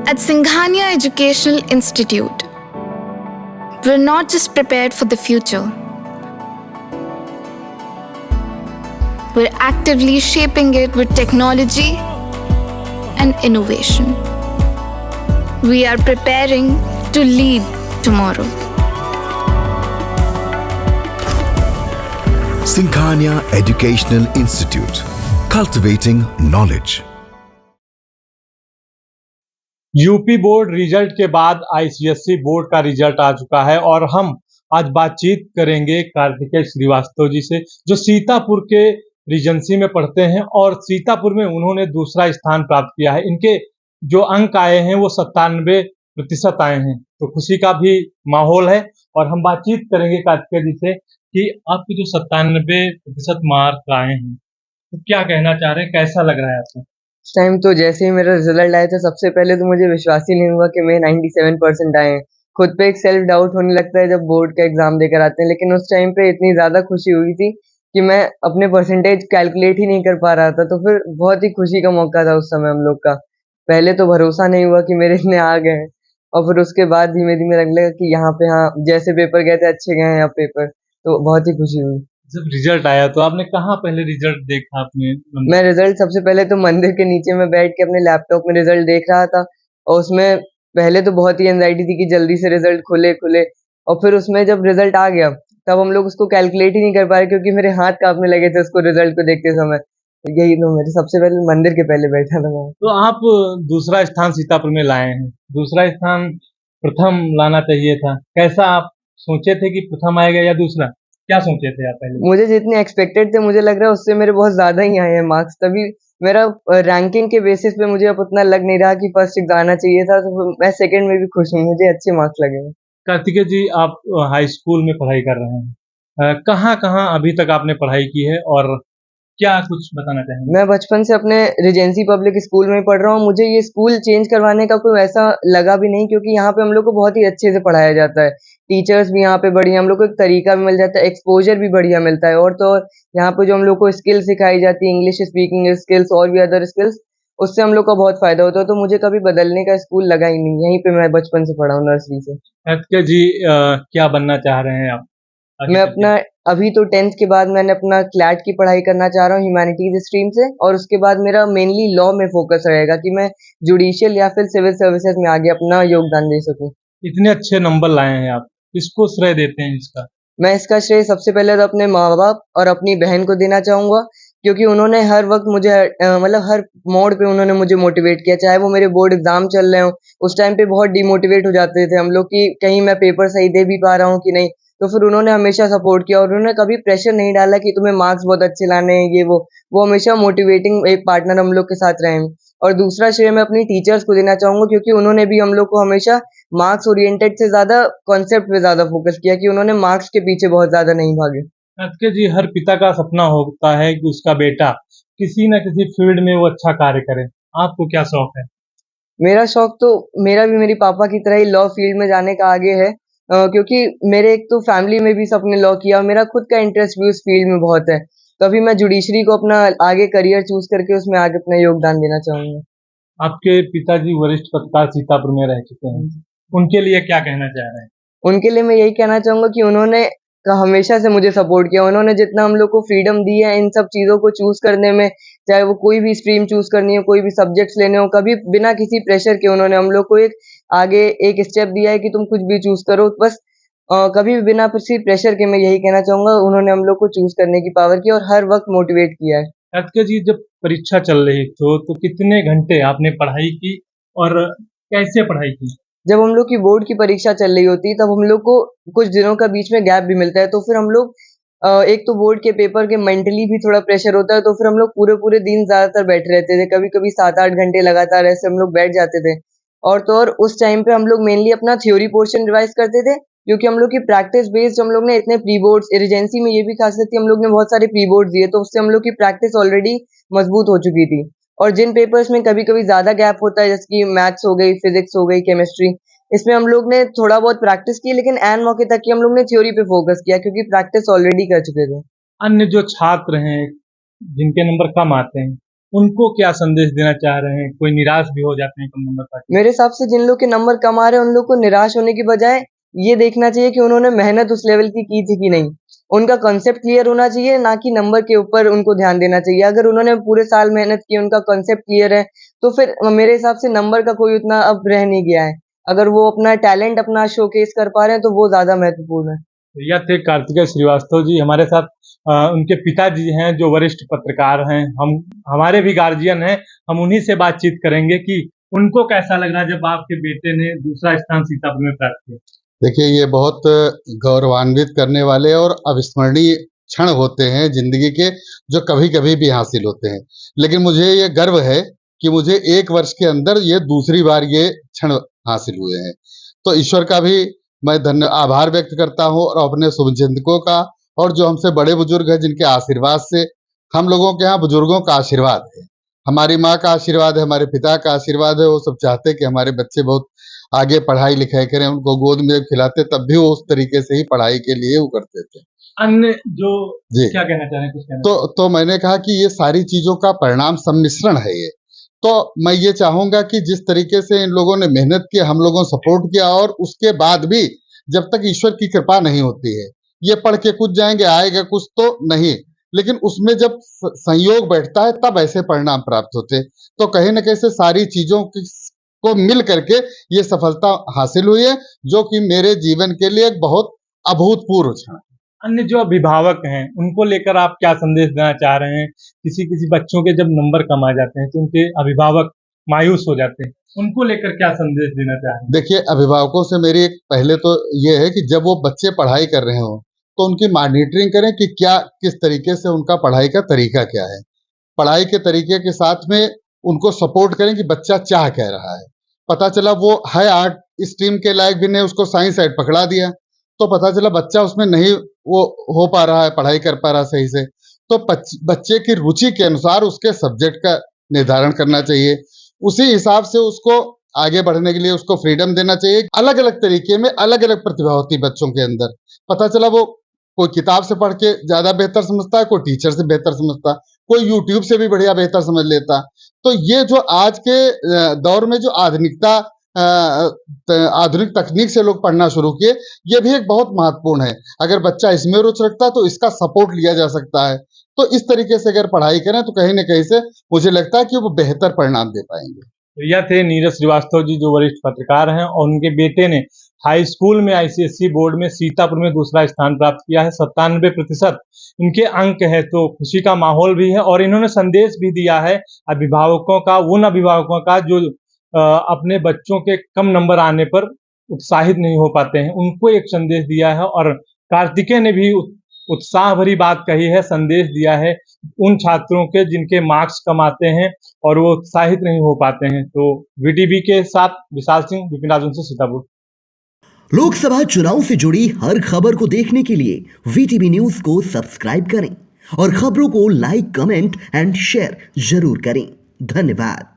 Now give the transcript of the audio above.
At Singhania Educational Institute, we're not just prepared for the future, we're actively shaping it with technology and innovation. We are preparing to lead tomorrow. Singhania Educational Institute, cultivating knowledge. UP board result के बाद ICSE board का result आ चुका है और हम आज बातचीत करेंगे कार्तिकेय श्रीवास्तव जी से, जो सीतापुर के रीजेंसी में पढ़ते हैं और सीतापुर में उन्होंने दूसरा स्थान प्राप्त किया है। इनके जो अंक आए हैं वो 97% आए हैं, तो खुशी का भी माहौल है। और हम बातचीत करेंगे कार्तिकेय जी से कि आपके जो 97% मार्क आए हैं, तो क्या कहना चाह रहे हैं, कैसा लग रहा है आपको? उस टाइम तो जैसे ही मेरा रिजल्ट आया था, सबसे पहले तो मुझे विश्वास ही नहीं हुआ कि मैं 97% आए हैं। खुद पे एक सेल्फ डाउट होने लगता है जब बोर्ड का एग्जाम देकर आते हैं, लेकिन उस टाइम पे इतनी ज़्यादा खुशी हुई थी कि मैं अपने परसेंटेज कैलकुलेट ही नहीं कर पा रहा था। तो फिर बहुत ही खुशी का मौका था उस समय हम लोग का। पहले तो भरोसा नहीं हुआ कि मेरे इतने आ गए हैं, और फिर उसके बाद धीमे धीमे लगने लगा कि यहाँ पे हाँ जैसे पेपर गए थे अच्छे गए हैं यहाँ पेपर, तो बहुत ही खुशी हुई। जब रिजल्ट आया तो आपने कहाँ पहले रिजल्ट देखा आपने? मैं रिजल्ट सबसे पहले तो मंदिर के नीचे में बैठ के अपने लैपटॉप में रिजल्ट देख रहा था, और उसमें पहले तो बहुत ही एंजाइटी थी कि जल्दी से रिजल्ट खुले, और फिर उसमें जब रिजल्ट आ गया तब हम लोग उसको कैलकुलेट ही नहीं कर पाए क्योंकि मेरे हाथ कांपने लगे थे उसको रिजल्ट को देखते समय। तो यही तो मेरे सबसे पहले मंदिर के पहले बैठा था मैं। तो आप दूसरा स्थान सीतापुर में लाए हैं, दूसरा स्थान प्रथम लाना चाहिए था। कैसा आप सोचे थे कि प्रथम आएगा या दूसरा, क्या सोचे थे आप पहले? मुझे जितने एक्सपेक्टेड थे मुझे लग रहा है उससे मेरे बहुत ज्यादा ही आए हैं मार्क्स, तभी मेरा रैंकिंग के बेसिस पे मुझे अब उतना लग नहीं रहा कि फर्स्ट आना चाहिए था, तो मैं सेकंड में भी खुश हूँ, मुझे अच्छे मार्क्स लगे हैं। कार्तिकेय जी, आप हाई स्कूल में पढ़ाई कर रहे हैं, कहाँ कहाँ अभी तक आपने पढ़ाई की है और क्या कुछ बताना चाहेंगे? मैं बचपन से अपने रीजेंसी पब्लिक स्कूल में पढ़ रहा हूँ। मुझे ये स्कूल चेंज करवाने का कोई ऐसा लगा भी नहीं, क्योंकि यहाँ पे हम लोग को बहुत ही अच्छे से पढ़ाया जाता है। टीचर्स भी यहाँ पे बढ़िया, हम लोग को एक तरीका भी मिल जाता है, एक्सपोजर भी बढ़िया मिलता है। और तो और यहाँ पे जो हम लोग को स्किल सिखाई जाती है, इंग्लिश स्पीकिंग स्किल्स और भी अदर स्किल्स, उससे हम लोग का बहुत फायदा होता है। तो मुझे कभी बदलने का स्कूल लगा ही नहीं, यहीं पे मैं बचपन से पढ़ा हूँ, नर्सरी से। कार्तिकेय जी, क्या बनना चाह रहे हैं आप? मैं अपना अभी तो 10th के बाद मैंने अपना क्लैट की पढ़ाई करना चाह रहा हूँ ह्यूमैनिटीज स्ट्रीम से, और उसके बाद मेरा मेनली लॉ में फोकस रहेगा कि मैं जुडिशियल या फिर सिविल सर्विसेज में आगे अपना योगदान दे सकूं। इतने अच्छे नंबर लाए हैं आप, किसको श्रेय देते हैं इसका? मैं इसका श्रेय सबसे पहले तो अपने माँ बाप और अपनी बहन को देना चाहूंगा, क्योंकि उन्होंने हर वक्त मुझे मतलब हर मोड़ पे उन्होंने मुझे मोटिवेट किया। चाहे वो मेरे बोर्ड एग्जाम चल रहे हो, उस टाइम पे बहुत डिमोटिवेट हो जाते थे हम लोग कि कहीं मैं पेपर सही दे भी पा रहा हूँ कि नहीं, तो फिर उन्होंने हमेशा सपोर्ट किया और उन्होंने कभी प्रेशर नहीं डाला कि तुम्हें मार्क्स बहुत अच्छे लाने हैं ये वो हमेशा मोटिवेटिंग एक पार्टनर हम लोग के साथ रहे हैं। और दूसरा श्रेय मैं अपनी टीचर्स को देना चाहूंगा, क्योंकि उन्होंने भी हम लोग को हमेशा मार्क्स ओरिएंटेड से ज्यादा कॉन्सेप्ट पे ज्यादा फोकस किया, कि उन्होंने मार्क्स के पीछे बहुत ज्यादा नहीं भागे। कार्तिकेय जी, हर पिता का सपना होता है कि उसका बेटा किसी न किसी फील्ड में वो अच्छा कार्य करे। आपको क्या शौक है? मेरा शौक तो मेरा भी मेरी पापा की तरह ही लॉ फील्ड में जाने का आगे है, क्योंकि मेरे एक तो फैमिली में भी सबने लॉ किया और मेरा खुद का इंटरेस्ट भी उस फील्ड में बहुत है। तो अभी मैं जुडिशरी को अपना आगे करियर चूज करके उसमें आगे अपना योगदान देना चाहूंगा। आपके पिताजी वरिष्ठ पत्रकार सीतापुर में रह चुके हैं, उनके लिए क्या कहना चाह रहे हैं? उनके लिए मैं यही कहना चाहूंगा कि उन्होंने हमेशा से मुझे सपोर्ट किया। उन्होंने जितना हम लोग को फ्रीडम दी है इन सब चीजों को चूज करने में, चाहे वो कोई भी स्ट्रीम चूज करनी हो, कोई भी सब्जेक्ट्स लेने हो, कभी बिना किसी प्रेशर के उन्होंने हम लोग को एक आगे एक स्टेप दिया है कि तुम कुछ भी चूज करो, बस कभी भी बिना किसी प्रेशर के। मैं यही कहना चाहूंगा, उन्होंने हम लोग को चूज करने की पावर की और हर वक्त मोटिवेट किया है। कार्तिकेय जी, जब परीक्षा चल रही तो कितने घंटे आपने पढ़ाई की और कैसे पढ़ाई की? जब हम लोग की बोर्ड की परीक्षा चल रही होती है तब हम लोग को कुछ दिनों का बीच में गैप भी मिलता है, तो फिर हम लोग एक तो बोर्ड के पेपर के मेंटली भी थोड़ा प्रेशर होता है, तो फिर हम लोग पूरे पूरे दिन ज्यादातर बैठे रहते थे, कभी कभी 7-8 घंटे लगातार ऐसे हम लोग बैठ जाते थे। और तो और उस टाइम पे हम लोग मेनली अपना थ्योरी पोर्शन रिवाइज करते थे, क्योंकि हम लोग की प्रैक्टिस बेस्ड हम लोग ने इतने प्री बोर्ड्स, एजेंसी में ये भी खासियत थी हम लोग ने बहुत सारे प्री बोर्ड दिए, तो उससे हम लोग की प्रैक्टिस ऑलरेडी मजबूत हो चुकी थी। और जिन पेपर्स में कभी कभी ज्यादा गैप होता है, जैसे कि मैथ्स हो गई, फिजिक्स हो गई, केमिस्ट्री, इसमें हम लोग ने थोड़ा बहुत प्रैक्टिस की, लेकिन एन मौके तक की हम लोग ने थ्योरी पे फोकस किया, क्योंकि प्रैक्टिस ऑलरेडी कर चुके थे। अन्य जो छात्र हैं जिनके नंबर कम आते हैं, उनको क्या संदेश देना चाह रहे हैं? कोई निराश भी हो जाते हैं कम नंबर पाके। मेरे हिसाब से जिन लोग के नंबर कम आ रहे हैं उन लोग को निराश होने की बजाय ये देखना चाहिए कि उन्होंने मेहनत उस लेवल की थी कि नहीं। उनका कॉन्सेप्ट क्लियर होना चाहिए, ना कि नंबर के ऊपर उनको ध्यान देना चाहिए। अगर उन्होंने पूरे साल मेहनत की, उनका कॉन्सेप्ट क्लियर है, तो फिर मेरे हिसाब से नंबर का कोई उतना अब रह नहीं गया है। अगर वो अपना टैलेंट अपना शोकेस कर पा रहे हैं तो वो ज्यादा महत्वपूर्ण है। यह थे कार्तिकेय श्रीवास्तव जी हमारे साथ। उनके पिताजी हैं जो वरिष्ठ पत्रकार हैं, हमारे भी गार्जियन हैं। हम उन्हीं से बातचीत करेंगे कि उनको कैसा लग रहा है जब आपके बेटे ने दूसरा स्थान सीतापुर में प्राप्त किया। देखिए, ये बहुत गौरवान्वित करने वाले और अविस्मरणीय क्षण होते हैं जिंदगी के, जो कभी कभी भी हासिल होते हैं। लेकिन मुझे ये गर्व है कि मुझे 1 वर्ष के अंदर ये दूसरी बार ये क्षण हासिल हुए हैं। तो ईश्वर का भी मैं आभार व्यक्त करता हूँ और अपने शुभचिंतकों का, और जो हमसे बड़े बुजुर्ग हैं जिनके आशीर्वाद से, हम लोगों के यहाँ बुजुर्गों का आशीर्वाद है, हमारी माँ का आशीर्वाद है, हमारे पिता का आशीर्वाद है। वो सब चाहते कि हमारे बच्चे बहुत आगे पढ़ाई लिखाई करें। उनको गोद में खिलाते तब भी वो उस तरीके से ही पढ़ाई के लिए वो करते थे। अन्य जो जी, क्या कहना चाह रहे हैं, कुछ कहना तो मैंने कहा कि ये सारी चीजों का परिणाम सम्मिश्रण है ये। तो मैं ये चाहूंगा कि जिस तरीके से इन लोगों ने मेहनत की, हम लोगों ने सपोर्ट किया, और उसके बाद भी जब तक ईश्वर की कृपा नहीं होती है, ये पढ़ के कुछ जाएंगे, आएगा कुछ तो नहीं, लेकिन उसमें जब संयोग बैठता है तब ऐसे परिणाम प्राप्त होते। तो कहीं न कहीं से सारी चीजों को मिल करके ये सफलता हासिल हुई है, जो कि मेरे जीवन के लिए एक बहुत अभूतपूर्व क्षण है। अन्य जो अभिभावक हैं उनको लेकर आप क्या संदेश देना चाह रहे हैं? किसी बच्चों के जब नंबर कम आ जाते हैं तो उनके अभिभावक मायूस हो जाते हैं, उनको लेकर क्या संदेश देना चाह रहे हैं? देखिए, अभिभावकों से मेरी एक पहले तो ये है कि जब वो बच्चे पढ़ाई कर रहे हो तो उनकी मॉनिटरिंग करें कि क्या किस तरीके से उनका पढ़ाई का तरीका क्या है। पढ़ाई के तरीके के साथ में उनको सपोर्ट करें कि बच्चा चाह क्या रहा है। पता चला वो है आर्ट स्ट्रीम के लायक भी नहीं, उसको साइंस साइड पकड़ा दिया, तो पता चला बच्चा उसमें नहीं वो हो पा रहा है, पढ़ाई कर पा रहा सही से। तो बच्चे की रुचि के अनुसार उसके सब्जेक्ट का निर्धारण करना चाहिए। उसी हिसाब से उसको आगे बढ़ने के लिए उसको फ्रीडम देना चाहिए। अलग अलग तरीके में अलग अलग प्रतिभा होती है बच्चों के अंदर। पता चला वो कोई किताब से पढ़ के ज्यादा बेहतर समझता है, कोई टीचर से बेहतर समझता, कोई यूट्यूब से भी बढ़िया बेहतर समझ लेता। तो ये जो आज के दौर में जो आधुनिक तकनीक से लोग पढ़ना शुरू किए, ये भी एक बहुत महत्वपूर्ण है। अगर बच्चा इसमें रुचि रखता है तो इसका सपोर्ट लिया जा सकता है। तो इस तरीके से अगर पढ़ाई करें तो कहीं न कहीं से मुझे लगता है कि वो बेहतर परिणाम दे पाएंगे। तो यह थे नीरज श्रीवास्तव जी जो वरिष्ठ पत्रकार हैं, और उनके बेटे ने हाई स्कूल में आईसीएसई बोर्ड में सीतापुर में दूसरा स्थान प्राप्त किया है। 97% इनके अंक है, तो खुशी का माहौल भी है। और इन्होंने संदेश भी दिया है अभिभावकों का, उन अभिभावकों का जो अपने बच्चों के कम नंबर आने पर उत्साहित नहीं हो पाते हैं, उनको एक संदेश दिया है। और कार्तिकेय ने भी उत्साह भरी बात कही है, संदेश दिया है उन छात्रों के जिनके मार्क्स कम आते हैं और वो उत्साहित नहीं हो पाते हैं। तो वीटीवी के साथ विशाल सिंह, विपिन राजन से सीतापुर। लोकसभा चुनाव से जुड़ी हर खबर को देखने के लिए वीटीवी न्यूज को सब्सक्राइब करें और खबरों को लाइक, कमेंट एंड शेयर जरूर करें। धन्यवाद।